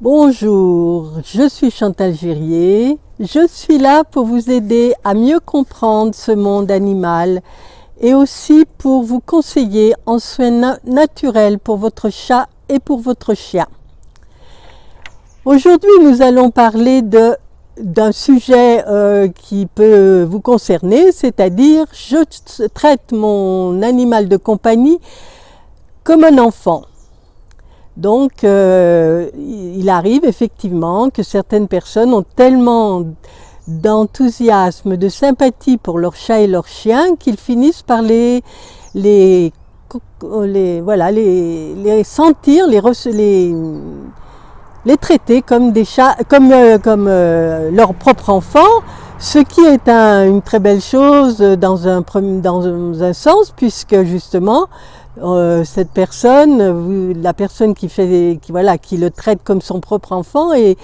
Bonjour, je suis Chantal Gérier. Je suis là pour vous aider à mieux comprendre ce monde animal et aussi pour vous conseiller en soins naturels pour votre chat et pour votre chien. Aujourd'hui, nous allons parler d'un sujet qui peut vous concerner, c'est-à-dire je traite mon animal de compagnie comme un enfant. Donc, il arrive effectivement que certaines personnes ont tellement d'enthousiasme, de sympathie pour leur chat et leur chien qu'ils finissent par les sentir, les traiter comme des chats, comme leur propre enfant, ce qui est une très belle chose dans un sens, puisque justement cette personne, la personne qui le traite comme son propre enfant, et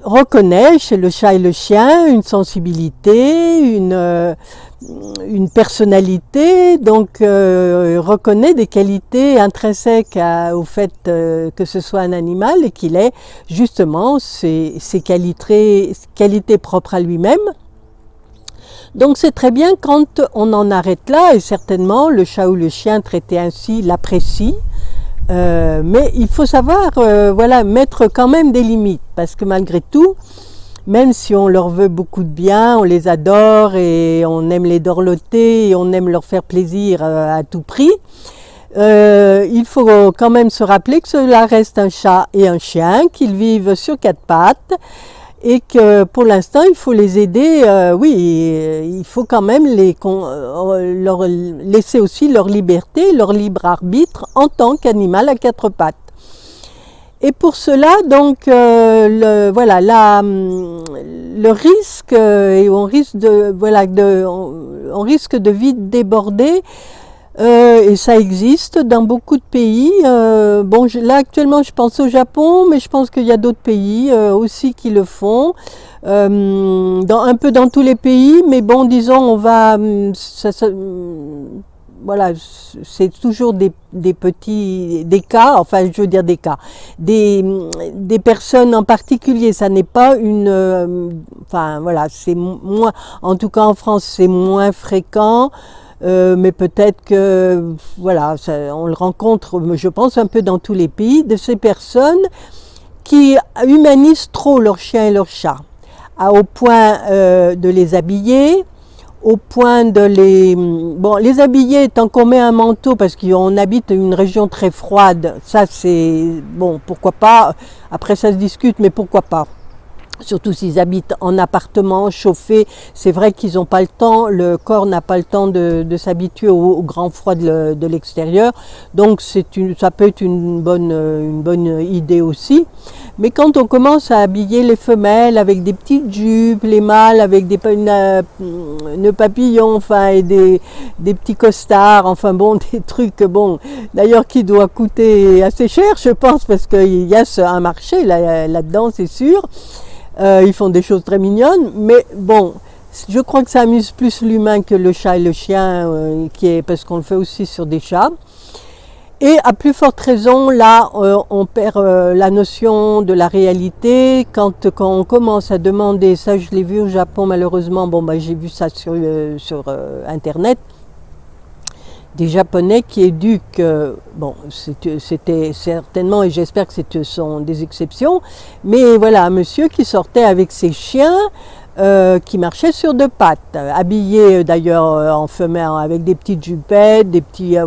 reconnaît chez le chat et le chien une sensibilité, une personnalité, donc reconnaît des qualités intrinsèques au fait que ce soit un animal et qu'il ait justement ses qualités propres à lui-même. Donc c'est très bien quand on en arrête là, et certainement le chat ou le chien traité ainsi l'apprécie. Mais il faut savoir mettre quand même des limites, parce que malgré tout, même si on leur veut beaucoup de bien, on les adore et on aime les dorloter et on aime leur faire plaisir à tout prix, il faut quand même se rappeler que cela reste un chat et un chien, qu'ils vivent sur quatre pattes, et que pour l'instant il faut les aider, il faut quand même leur laisser aussi leur liberté, leur libre arbitre en tant qu'animal à quatre pattes. Et pour cela, donc, le risque, et on risque de vite déborder. Et ça existe dans beaucoup de pays. Là actuellement je pense au Japon, mais je pense qu'il y a d'autres pays aussi qui le font. Un peu dans tous les pays, mais bon, disons, on va... c'est toujours des cas, enfin je veux dire des cas, des personnes en particulier, ça n'est pas c'est moins, en tout cas en France c'est moins fréquent. Mais peut-être que on le rencontre, je pense, un peu dans tous les pays, de ces personnes qui humanisent trop leurs chiens et leurs chats, au point de les habiller, au point de les habiller tant qu'on met un manteau, parce qu'on habite une région très froide, ça c'est bon, pourquoi pas, après ça se discute, mais pourquoi pas. Surtout s'ils habitent en appartement chauffé, c'est vrai qu'ils n'ont pas le temps, le corps n'a pas le temps de s'habituer au grand froid de l'extérieur, donc ça peut être une bonne idée aussi. Mais quand on commence à habiller les femelles avec des petites jupes, les mâles avec des nœuds papillons, enfin, et des petits costards, enfin bon, des trucs, bon, d'ailleurs qui doit coûter assez cher, je pense, parce qu'il y a un marché là-dedans, c'est sûr. Ils font des choses très mignonnes, mais bon, je crois que ça amuse plus l'humain que le chat et le chien, parce qu'on le fait aussi sur des chats. Et à plus forte raison, là, on perd la notion de la réalité quand on commence à demander, ça je l'ai vu au Japon malheureusement, j'ai vu ça sur Internet, des Japonais qui éduquent, c'était certainement, et j'espère que ce sont des exceptions, mais voilà, un monsieur qui sortait avec ses chiens, qui marchaient sur deux pattes, habillés d'ailleurs en femelle, avec des petites jupettes, des petits,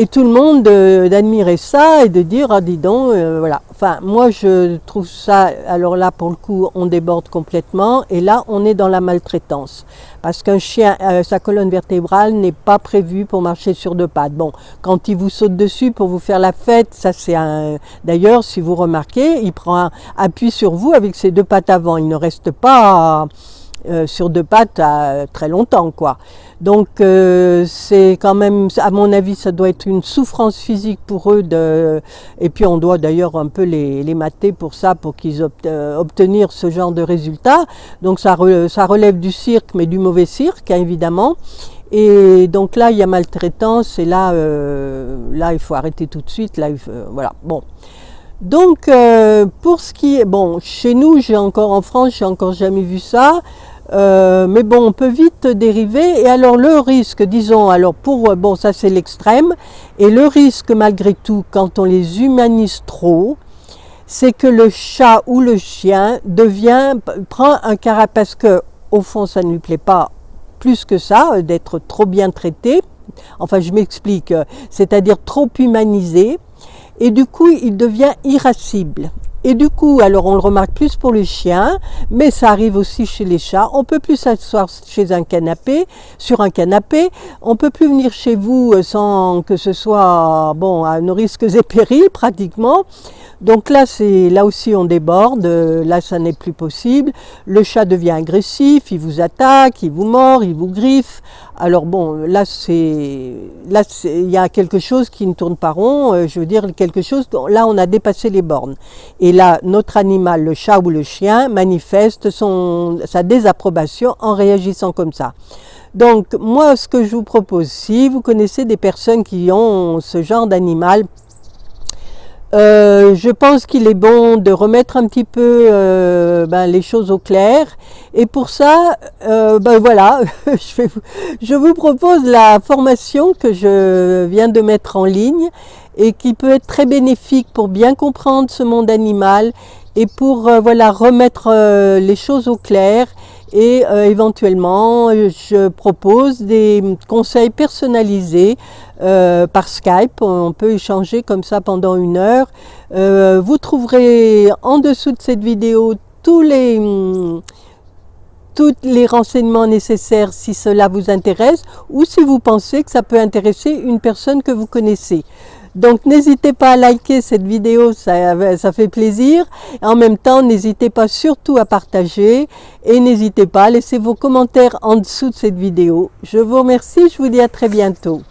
et tout le monde d'admirer ça et de dire, ah dis donc, voilà. Enfin, moi je trouve ça, alors là pour le coup, on déborde complètement, et là on est dans la maltraitance. Parce qu'un chien, sa colonne vertébrale n'est pas prévue pour marcher sur deux pattes. Bon, quand il vous saute dessus pour vous faire la fête, ça c'est d'ailleurs, si vous remarquez, il prend appui sur vous avec ses deux pattes avant. Il ne reste pas sur deux pattes très longtemps, quoi. Donc c'est quand même, à mon avis, ça doit être une souffrance physique pour eux, et puis on doit d'ailleurs un peu les mater pour ça, pour qu'ils obtenir ce genre de résultats. Donc ça relève du cirque, mais du mauvais cirque, hein, évidemment. Et donc là, il y a maltraitance, et là il faut arrêter tout de suite. Là, voilà, bon. Donc, pour ce qui est, bon, chez nous, en France, j'ai encore jamais vu ça. Mais bon, on peut vite dériver. Et alors le risque, disons, alors bon, ça c'est l'extrême. Et le risque, malgré tout, quand on les humanise trop, c'est que le chat ou le chien prend un caractère, parce que au fond, ça ne lui plaît pas plus que ça, d'être trop bien traité. Enfin, je m'explique, c'est-à-dire trop humanisé. Et du coup, il devient irascible. Et du coup, alors on le remarque plus pour les chiens, mais ça arrive aussi chez les chats. On peut plus s'asseoir sur un canapé. On peut plus venir chez vous sans que ce soit, bon, à nos risques et périls pratiquement. Donc là aussi on déborde. Là, ça n'est plus possible. Le chat devient agressif, il vous attaque, il vous mord, il vous griffe. Alors bon, là il y a quelque chose qui ne tourne pas rond. Je veux dire quelque chose. Là, on a dépassé les bornes. Et là, notre animal, le chat ou le chien, manifeste sa désapprobation en réagissant comme ça. Donc, moi, ce que je vous propose, si vous connaissez des personnes qui ont ce genre d'animal, je pense qu'il est bon de remettre un petit peu les choses au clair. Et pour ça, voilà, je vous propose la formation que je viens de mettre en ligne et qui peut être très bénéfique pour bien comprendre ce monde animal et pour voilà, remettre les choses au clair. Et éventuellement, je propose des conseils personnalisés par Skype. On peut échanger comme ça pendant 1 heure. Vous trouverez en dessous de cette vidéo tous les renseignements nécessaires si cela vous intéresse ou si vous pensez que ça peut intéresser une personne que vous connaissez. Donc n'hésitez pas à liker cette vidéo, ça fait plaisir. En même temps, n'hésitez pas surtout à partager et n'hésitez pas à laisser vos commentaires en dessous de cette vidéo. Je vous remercie, je vous dis à très bientôt.